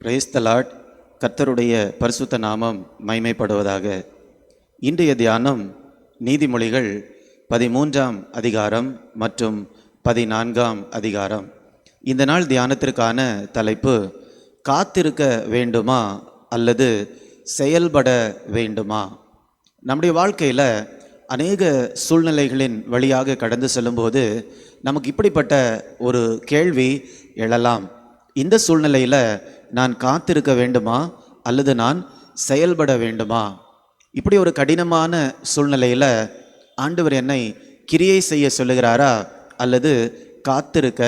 Praise the Lord. கர்த்தருடைய பரிசுத்த நாமம் மைமைப்படுவதாக. இன்றைய தியானம் நீதிமொழிகள் 13ஆம் அதிகாரம் மற்றும் 14ஆம் அதிகாரம். இந்த நாள் தியானத்திற்கான தலைப்பு காத்திருக்க வேண்டுமா அல்லது செயல்பட வேண்டுமா. நம்முடைய வாழ்க்கையில் அநேக சூழ்நிலைகளின் வழியாக கடந்து செல்லும்போது நமக்கு இப்படிப்பட்ட ஒரு கேள்வி எழலாம். இந்த சூழ்நிலையில் நான் காத்திருக்க வேண்டுமா அல்லது நான் செயல்பட வேண்டுமா? இப்படி ஒரு கடினமான சூழ்நிலையில் ஆண்டவர் என்னை கிரியை செய்ய சொல்லுகிறாரா அல்லது காத்திருக்க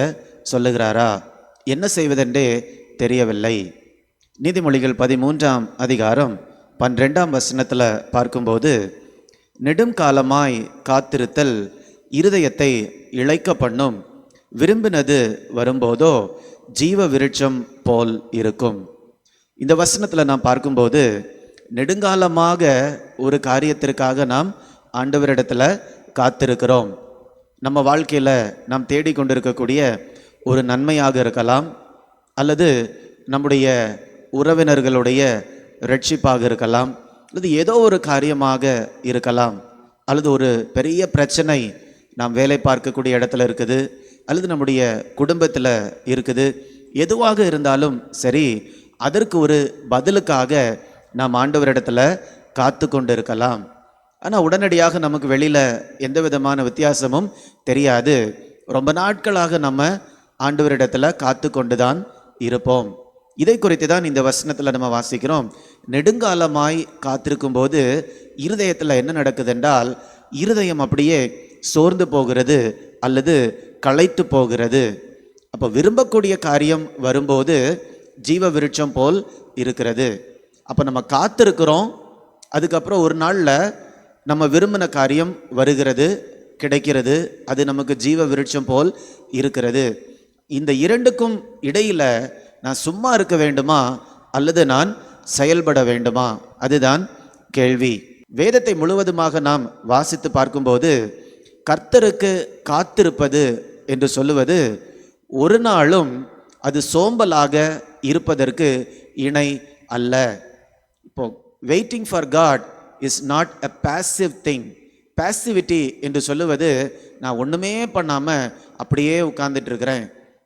சொல்லுகிறாரா? என்ன செய்வதென்றே தெரியவில்லை. நீதிமொழிகள் 13ஆம் அதிகாரம் 12ஆம் வசனத்தில் பார்க்கும்போது, நெடும் காலமாய் காத்திருத்தல் இருதயத்தை இளைக்க பண்ணும், விரும்பினது வரும்போதோ ஜீவ விருட்சம் போல் இருக்கும். இந்த வசனத்தில் நாம் பார்க்கும்போது நெடுங்காலமாக ஒரு காரியத்திற்காக நாம் ஆண்டவரிடத்தில் காத்திருக்கிறோம். நம்ம வாழ்க்கையில் நாம் தேடிக்கொண்டிருக்கக்கூடிய ஒரு நன்மையாக இருக்கலாம், அல்லது நம்முடைய உறவினர்களுடைய ரட்சிப்பாக இருக்கலாம், அல்லது ஏதோ ஒரு காரியமாக இருக்கலாம், அல்லது ஒரு பெரிய பிரச்சனை நாம் வேலை பார்க்கக்கூடிய இடத்துல இருக்குது, அல்லது நம்முடைய குடும்பத்தில் இருக்குது. எதுவாக இருந்தாலும் சரி, அதற்கு ஒரு பதிலுக்காக நாம் ஆண்டவரிடத்தில் காத்து கொண்டு இருக்கலாம். ஆனால் உடனடியாக நமக்கு வெளியில் எந்த விதமான வித்தியாசமும் தெரியாது. ரொம்ப நாட்களாக நம்ம ஆண்டவரிடத்தில் காத்து கொண்டு தான் இருப்போம். இதை குறித்து தான் இந்த வசனத்தில் நம்ம வாசிக்கிறோம். நெடுங்காலமாய் காத்திருக்கும் போது இருதயத்தில் என்ன நடக்குது என்றால், இருதயம் அப்படியே சோர்ந்து போகிறது அல்லது களைத்து போகிறது. அப்போ விரும்பக்கூடிய காரியம் வரும்போது ஜீவ விருட்சம் போல் இருக்கிறது. அப்போ நம்ம காத்திருக்கிறோம், அதுக்கப்புறம் ஒரு நாளில் நம்ம விரும்பின காரியம் வருகிறது, கிடைக்கிறது, அது நமக்கு ஜீவ விருட்சம் போல் இருக்கிறது. இந்த இரண்டுக்கும் இடையில் நான் சும்மா இருக்க வேண்டுமா அல்லது நான் செயல்பட வேண்டுமா? அதுதான் கேள்வி. வேதத்தை முழுவதுமாக நாம் வாசித்து பார்க்கும்போது கர்த்தருக்கு காத்திருப்பது என்று சொல்லுவது ஒரு நாளும் அது சோம்பலாக இருப்பதற்கு இணை அல்ல. இப்போ waiting for God is not a passive thing. Positivity என்று சொல்லுவது நான் ஒன்றுமே பண்ணாமல் அப்படியே உட்கார்ந்துட்டு இருக்கிறேன்,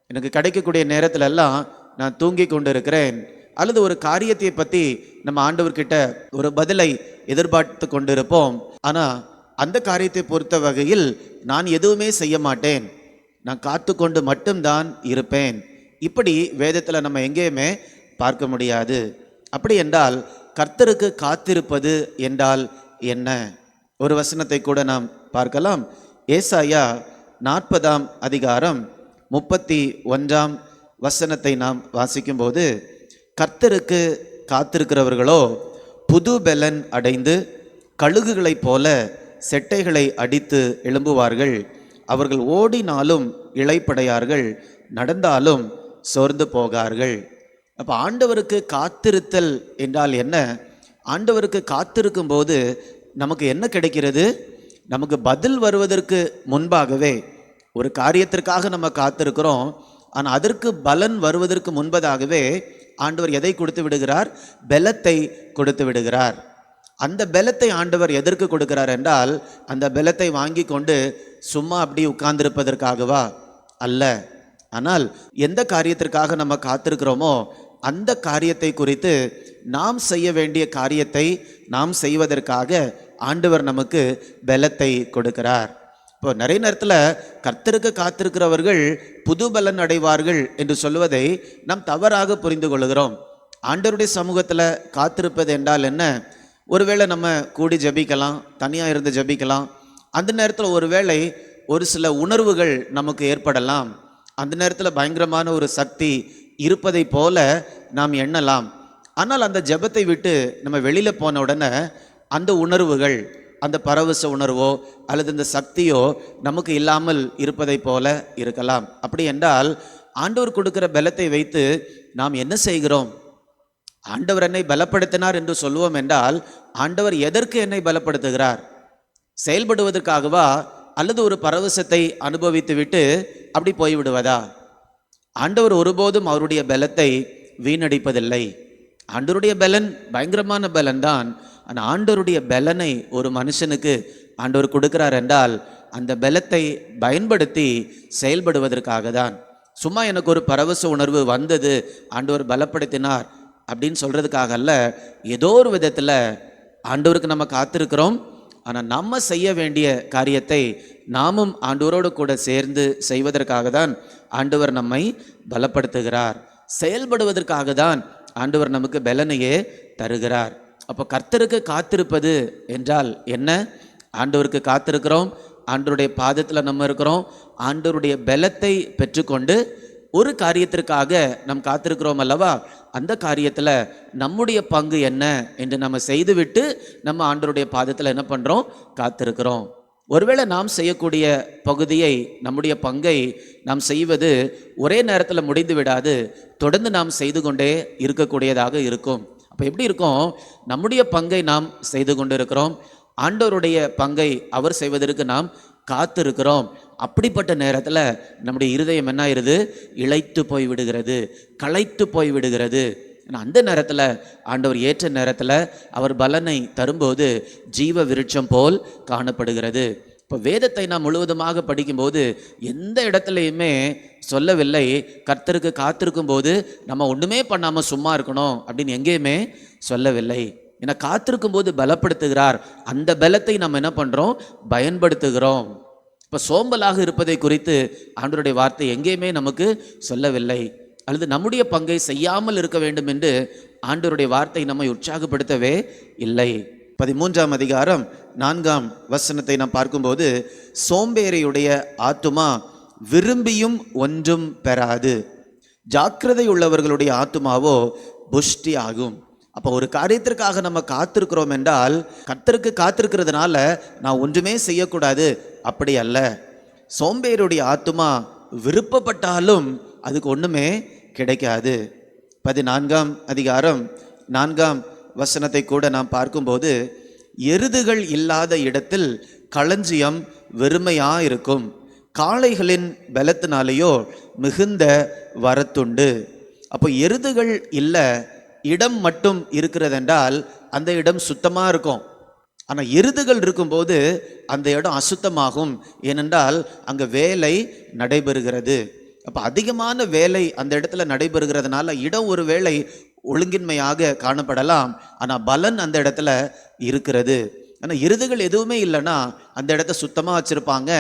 எனக்கு கிடைக்கக்கூடிய நேரத்துல எல்லாம் நான் தூங்கி கொண்டு இருக்கிறேன், அல்லது ஒரு காரியத்தை பற்றி நம்ம ஆண்டவர்கிட்ட ஒரு பதிலை எதிர்பார்த்து கொண்டு இருப்போம். ஆனால் அந்த காரியத்தை பொறுத்த வகையில் நான் எதுவுமே செய்ய மாட்டேன், நான் காத்து கொண்டு மட்டும்தான் இருப்பேன். இப்படி வேதத்தில் நம்ம எங்கேயுமே பார்க்க முடியாது. அப்படி என்றால் கர்த்தருக்கு காத்திருப்பது என்றால் என்ன? ஒரு வசனத்தை கூட நாம் பார்க்கலாம். ஏசாயா 40ஆம் அதிகாரம் 31ஆம் வசனத்தை நாம் வாசிக்கும்போது, கர்த்தருக்கு காத்திருக்கிறவர்களோ புது பெலன் அடைந்து கழுகுகளைப் போல செட்டைகளை அடித்து எழும்புவார்கள், அவர்கள் ஓடினாலும் இளைப்படையார்கள், நடந்தாலும் சோர்ந்து போகார்கள். அப்போ ஆண்டவருக்கு காத்திருத்தல் என்றால் என்ன? ஆண்டவருக்கு காத்திருக்கும் போது நமக்கு என்ன கிடைக்கிறது? நமக்கு பதில் வருவதற்கு முன்பாகவே ஒரு காரியத்திற்காக நம்ம காத்திருக்கிறோம், ஆனால் அதற்கு பலன் வருவதற்கு முன்பதாகவே ஆண்டவர் எதை கொடுத்து விடுகிறார்? பலத்தை கொடுத்து விடுகிறார். அந்த பலத்தை ஆண்டவர் எதற்கு கொடுக்கிறார் என்றால், அந்த பலத்தை வாங்கி கொண்டு சும்மா அப்படி உட்கார்ந்திருப்பதற்காகவா? அல்ல. ஆனால் எந்த காரியத்திற்காக நம்ம காத்திருக்கிறோமோ அந்த காரியத்தை குறித்து, நாம் செய்ய வேண்டிய காரியத்தை நாம் செய்வதற்காக ஆண்டவர் நமக்கு பலத்தை கொடுக்கிறார். இப்போ நிறைய நேரத்தில் கர்த்தருக்கு காத்திருக்கிறவர்கள் புது பலன் அடைவார்கள் என்று சொல்வதை நாம் தவறாக புரிந்து கொள்கிறோம். ஆண்டவருடைய சமூகத்தில் காத்திருப்பது என்றால் என்ன? ஒருவேளை நம்ம கூடி ஜபிக்கலாம், தனியாக இருந்து ஜபிக்கலாம். அந்த நேரத்தில் ஒருவேளை ஒரு சில உணர்வுகள் நமக்கு ஏற்படலாம். அந்த நேரத்தில் பயங்கரமான ஒரு சக்தி இருப்பதை போல நாம் எண்ணலாம். ஆனால் அந்த ஜபத்தை விட்டு நம்ம வெளியில் போன உடனே அந்த உணர்வுகள், அந்த பரவச உணர்வோ அல்லது இந்த சக்தியோ நமக்கு இல்லாமல் இருப்பதை போல இருக்கலாம். அப்படி என்றால் ஆண்டவர் கொடுக்கிற பலத்தை வைத்து நாம் என்ன செய்கிறோம்? ஆண்டவர் என்னை பலப்படுத்தினார் என்று சொல்லுவோம் என்றால், ஆண்டவர் எதற்கு என்னை பலப்படுத்துகிறார்? செயல்படுவதற்காகவா அல்லது ஒரு பரவசத்தை அனுபவித்து விட்டு அப்படி போய்விடுவதா? ஆண்டவர் ஒருபோதும் அவருடைய பலத்தை வீணடிப்பதில்லை. ஆண்டவருடைய பலன் பயங்கரமான பலன் தான். ஆனால் ஆண்டவருடைய பலனை ஒரு மனுஷனுக்கு ஆண்டவர் கொடுக்கிறார் என்றால் அந்த பலத்தை பயன்படுத்தி செயல்படுவதற்காக தான். சும்மா எனக்கு ஒரு பரவச உணர்வு வந்தது, ஆண்டவர் பலப்படுத்தினார் அப்படின்னு சொல்கிறதுக்காக அல்ல. ஏதோ ஒரு விதத்தில் ஆண்டவருக்கு நம்ம காத்திருக்கிறோம். ஆனால் நம்ம செய்ய வேண்டிய காரியத்தை நாமும் ஆண்டவரோடு கூட சேர்ந்து செய்வதற்காக தான் ஆண்டவர் நம்மை பலப்படுத்துகிறார். செயல்படுவதற்காக தான் ஆண்டவர் நமக்கு பலனையே தருகிறார். அப்போ கர்த்தருக்கு காத்திருப்பது என்றால் என்ன? ஆண்டவருக்கு காத்திருக்கிறோம், ஆண்டவருடைய பாதத்தில் நம்ம இருக்கிறோம், ஆண்டவருடைய பலத்தை பெற்றுக்கொண்டு ஒரு காரியத்திற்காக நம் காத்திருக்கிறோம் அல்லவா? அந்த காரியத்தில் நம்முடைய பங்கு என்ன என்று நம்ம செய்துவிட்டு நம்ம ஆண்டவருடைய பாதத்தில் என்ன பண்ணுறோம்? காத்திருக்கிறோம். ஒருவேளை நாம் செய்யக்கூடிய பகுதியை, நம்முடைய பங்கை நாம் செய்வது ஒரே நேரத்தில் முடிந்து விடாது, தொடர்ந்து நாம் செய்து கொண்டே இருக்கக்கூடியதாக இருக்கும். அப்போ எப்படி இருக்கும்? நம்முடைய பங்கை நாம் செய்து கொண்டு இருக்கிறோம், ஆண்டவருடைய பங்கை அவர் செய்வதற்கு நாம் காத்திருக்கிறோம். அப்படிப்பட்ட நேரத்தில் நம்முடைய இருதயம் என்ன ஆயிடுது? இளைத்து போய் விடுகிறது, களைத்து போய் விடுகிறது. அந்த நேரத்தில் ஆண்டவர் ஏற்ற நேரத்தில் அவர் பலனை தரும்போது ஜீவ விருட்சம் போல் காணப்படுகிறது. இப்போ வேதத்தை நாம் முழுவதுமாக படிக்கும்போது எந்த இடத்துலையுமே சொல்லவில்லை கர்த்தருக்கு காத்திருக்கும் போது நம்ம ஒன்றுமே பண்ணாமல் சும்மா இருக்கணும் அப்படின்னு எங்கேயுமே சொல்லவில்லை. ஏன்னா காத்திருக்கும் போது பலப்படுத்துகிறார், அந்த பலத்தை நம்ம என்ன பண்ணுறோம்? பயன்படுத்துகிறோம். இப்போ சோம்பலாக இருப்பதை குறித்து ஆண்டவருடைய வார்த்தை எங்கேயுமே நமக்கு சொல்லவில்லை. அல்லது நம்முடைய பங்கை செய்யாமல் இருக்க வேண்டும் என்று ஆண்டவருடைய வார்த்தை நம்மை உற்சாகப்படுத்தவே இல்லை. 13ஆம் அதிகாரம் 4ஆம் வசனத்தை நாம் பார்க்கும்போது, சோம்பேறியுடைய ஆத்துமா விரும்பியும் ஒன்றும் பெறாது, ஜாக்கிரதை உள்ளவர்களுடைய ஆத்துமாவோ புஷ்டி ஆகும். அப்போ ஒரு காரியத்திற்காக நம்ம காத்திருக்கிறோம் என்றால், கர்த்தருக்கு காத்திருக்கிறதுனால நான் ஒன்றுமே செய்யக்கூடாது, அப்படி அல்ல. சோம்பேறியுடைய ஆத்துமா விருப்பப்பட்டாலும் அதுக்கு ஒன்றுமே கிடைக்காது. 14ஆம் அதிகாரம் 4ஆம் வசனத்தை கூட நாம் பார்க்கும்போது, எருதுகள் இல்லாத இடத்தில் களஞ்சியம் வெறுமையாயிருக்கும், காளைகளின் பலத்தினாலேயோ மிகுந்த வரத்துண்டு. அப்போ எருதுகள் இல்லை, இடம் மட்டும் இருக்கிறதென்றால் அந்த இடம் சுத்தமாக இருக்கும். ஆனால் எருதுகள் இருக்கும்போது அந்த இடம் அசுத்தமாகும். ஏனென்றால் அங்கே வேலை நடைபெறுகிறது. அப்போ அதிகமான வேலை அந்த இடத்துல நடைபெறுகிறதுனால இடம் ஒரு வேளை ஒழுங்கின்மையாக காணப்படலாம், ஆனால் பலன் அந்த இடத்துல இருக்கிறது. ஆனால் எருதுகள் எதுவுமே இல்லைன்னா அந்த இடத்த சுத்தமாக வச்சுருப்பாங்க,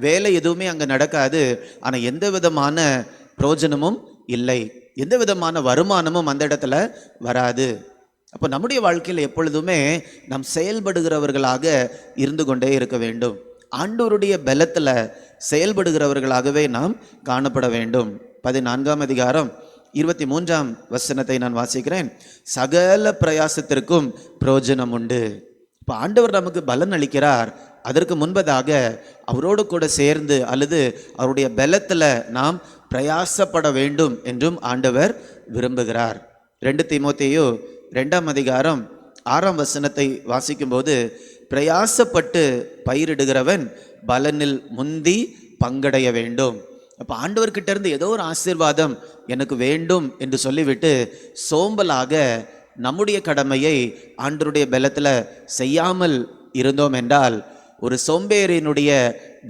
வேலை எதுவுமே அங்கே நடக்காது, ஆனால் எந்த விதமான பிரயோஜனமும் இல்லை, எந்த விதமான வருமானமும் அந்த இடத்துல வராது. அப்போ நம்முடைய வாழ்க்கையில் எப்பொழுதுமே நாம் செயல்படுகிறவர்களாக இருந்து கொண்டே இருக்க வேண்டும். ஆண்டவருடைய பலத்தில் செயல்படுகிறவர்களாகவே நாம் காணப்பட வேண்டும். 14ஆம் அதிகாரம் 23ஆம் வசனத்தை நான் வாசிக்கிறேன். சகல பிரயாசத்திற்கும் பிரயோஜனம் உண்டு. இப்போ ஆண்டவர் நமக்கு பலன் அளிக்கிறார், அதற்கு முன்பதாக அவரோடு கூட சேர்ந்து அல்லது அவருடைய பலத்தில் நாம் பிரயாசப்பட வேண்டும் என்றும் ஆண்டவர் விரும்புகிறார். 2 தீமோத்தேயு 2ஆம் அதிகாரம் 6ஆம் வசனத்தை வாசிக்கும்போது, பிரயாசப்பட்டு பயிரிடுகிறவன் பலனில் முந்தி பங்கடைய வேண்டும். அப்போ ஆண்டவர்கிட்ட இருந்து ஏதோ ஒரு ஆசீர்வாதம் எனக்கு வேண்டும் என்று சொல்லிவிட்டு சோம்பலாக நம்முடைய கடமையை ஆண்டவருடைய பலத்தில் செய்யாமல் இருந்தோம் என்றால் ஒரு சோம்பேறியினுடைய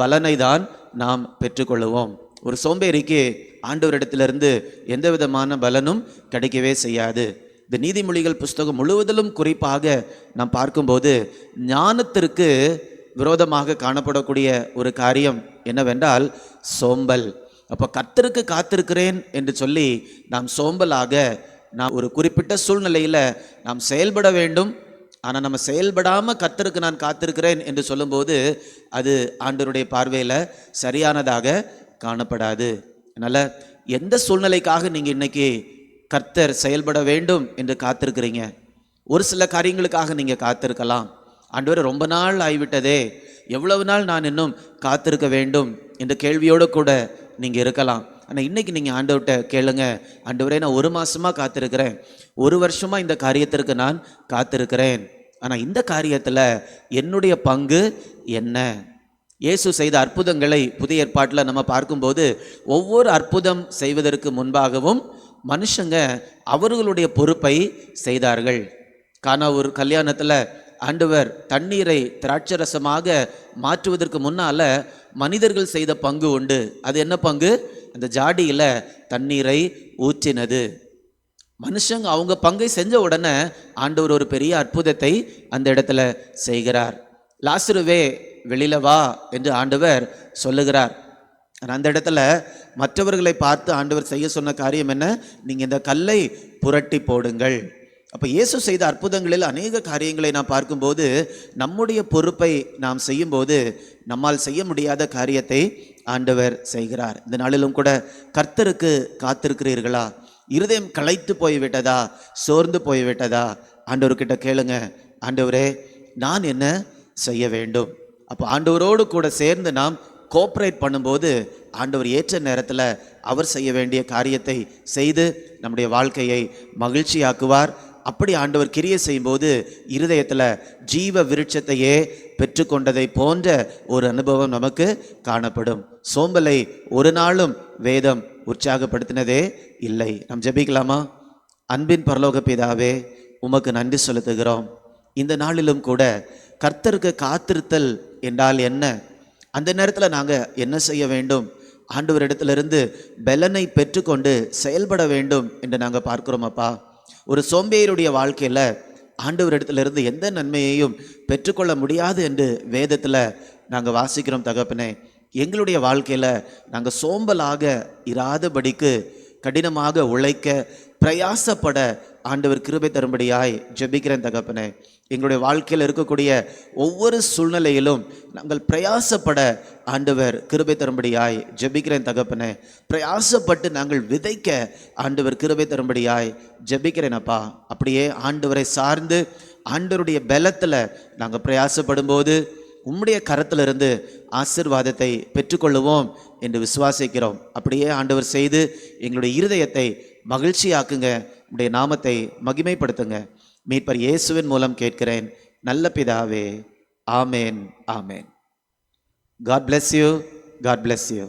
பலனை தான் நாம் பெற்றுக்கொள்ளுவோம். ஒரு சோம்பேறிக்கு ஆண்டவரிடத்திலிருந்து எந்த விதமான பலனும் கிடைக்கவே செய்யாது. இந்த நீதிமொழிகள் புஸ்தகம் முழுவதிலும் குறிப்பாக நாம் பார்க்கும்போது ஞானத்திற்கு விரோதமாக காணப்படக்கூடிய ஒரு காரியம் என்னவென்றால் சோம்பல். அப்போ கர்த்தருக்கு காத்திருக்கிறேன் என்று சொல்லி நாம் சோம்பலாக நாம் ஒரு குறிப்பிட்ட சூழ்நிலையில் நாம் செயல்பட வேண்டும். ஆனால் நம்ம செயல்படாமல் கர்த்தருக்கு நான் காத்திருக்கிறேன் என்று சொல்லும்போது அது ஆண்டவருடைய பார்வையில் சரியானதாக காணப்படாது. அதனால் எந்த சூழ்நிலைக்காக நீங்கள் இன்னைக்கு கர்த்தர் செயல்பட வேண்டும் என்று காத்திருக்கிறீங்க? ஒரு சில காரியங்களுக்காக நீங்கள் காத்திருக்கலாம். ஆண்டவரே ரொம்ப நாள் ஆகிவிட்டதே, எவ்வளவு நாள் நான் இன்னும் காத்திருக்க வேண்டும் என்ற கேள்வியோடு கூட நீங்கள் இருக்கலாம். ஆனால் இன்றைக்கி நீங்கள் ஆண்டவர்கிட்ட கேளுங்க, ஆண்டவரே நான் 1 மாதமாக காத்திருக்கிறேன், 1 வருஷமாக இந்த காரியத்திற்கு நான் காத்திருக்கிறேன், ஆனால் இந்த காரியத்தில் என்னுடைய பங்கு என்ன? இயேசு செய்த அற்புதங்களை புதிய ஏற்பாட்டில் நம்ம பார்க்கும்போது ஒவ்வொரு அற்புதம் செய்வதற்கு முன்பாகவும் மனுஷங்க அவர்களுடைய பொறுப்பை செய்தார்கள். கானா ஒரு கல்யாணத்தில் ஆண்டவர் தண்ணீரை திராட்சரசமாக மாற்றுவதற்கு முன்னால மனிதர்கள் செய்த பங்கு உண்டு. அது என்ன பங்கு? அந்த ஜாடியில் தண்ணீரை ஊற்றினது. மனுஷங்க அவங்க பங்கை செஞ்ச உடனே ஆண்டவர் ஒரு பெரிய அற்புதத்தை அந்த இடத்துல செய்கிறார். லாசருவே வெளியில வா என்று ஆண்டவர் சொல்லுகிறார். அந்த இடத்துல மற்றவர்களை பார்த்து ஆண்டவர் செய்ய சொன்ன காரியம் என்ன? நீங்கள் இந்த கல்லை புரட்டி போடுங்கள். அப்போ இயேசு செய்த அற்புதங்களில் அநேக காரியங்களை நாம் பார்க்கும்போது நம்முடைய பொறுப்பை நாம் செய்யும்போது நம்மால் செய்ய முடியாத காரியத்தை ஆண்டவர் செய்கிறார். இந்த நாளிலும் கூட கர்த்தருக்கு காத்திருக்கிறீர்களா? இருதயம் களைத்து போய்விட்டதா? சோர்ந்து போய்விட்டதா? ஆண்டவர்கிட்ட கேளுங்க, ஆண்டவரே நான் என்ன செய்ய வேண்டும்? அப்போ ஆண்டவரோடு கூட சேர்ந்து நாம் கோஆப்ரேட் பண்ணும்போது ஆண்டவர் ஏற்ற நேரத்தில் அவர் செய்ய வேண்டிய காரியத்தை செய்து நம்முடைய வாழ்க்கையை மகிழ்ச்சியாக்குவார். அப்படி ஆண்டவர் கிரியை செய்யும்போது இருதயத்தில் ஜீவ விருட்சத்தையே பெற்றுக்கொண்டதை போன்ற ஒரு அனுபவம் நமக்கு காணப்படும். சோம்பலை ஒரு நாளும் வேதம் உற்சாகப்படுத்தினதே இல்லை. நாம் ஜெபிக்கலாமா? அன்பின் பரலோக பிதாவே, உமக்கு நன்றி செலுத்துகிறோம். இந்த நாளிலும் கூட கர்த்தருக்கு காத்திருத்தல் என்றால் என்ன? அந்த நேரத்தில் நாங்கள் என்ன செய்ய வேண்டும்? ஆண்டவரிடத்திலிருந்து பலனை பெற்றுக்கொண்டு செயல்பட வேண்டும் என்று நாங்கள் பார்க்கிறோம். அப்பா, ஒரு சோம்பேறியுடைய வாழ்க்கையில் ஆண்டவரிடத்திலிருந்து எந்த நன்மையையும் பெற்றுக்கொள்ள முடியாது என்று வேதத்தில் நாங்கள் வாசிக்கிறோம். தகப்பனே, எங்களுடைய வாழ்க்கையில் நாங்கள் சோம்பலாக இராதபடிக்கு கடினமாக உழைக்க பிரயாசப்பட ஆண்டவர் கிருபை தரும்படியாய் ஜெபிக்கிறேன். தகப்பனே, எங்களுடைய வாழ்க்கையில் இருக்கக்கூடிய ஒவ்வொரு சூழ்நிலையிலும் நாங்கள் பிரயாசப்பட ஆண்டவர் கிருபை தரும்படியாய் ஜெபிக்கிறேன். தகப்பனே, பிரயாசப்பட்டு நாங்கள் விதைக்க ஆண்டவர் கிருபை தரும்படியாய் ஜெபிக்கிறேன். அப்பா, அப்படியே ஆண்டவரை சார்ந்து ஆண்டவருடைய பலத்தில் நாங்கள் பிரயாசப்படும் போது உம்முடைய கரத்திலிருந்து ஆசீர்வாதத்தை பெற்றுக்கொள்ளுவோம் என்று விசுவாசிக்கிறோம். அப்படியே ஆண்டவர் செய்து எங்களுடைய இருதயத்தை மகிழ்ச்சியாக்குங்க. உம்முடைய நாமத்தை மகிமைப்படுத்துங்க. மீட்பர் இயேசுவின் மூலம் கேட்கிறேன் நல்ல பிதாவே. ஆமேன், ஆமேன். God bless you. God bless you.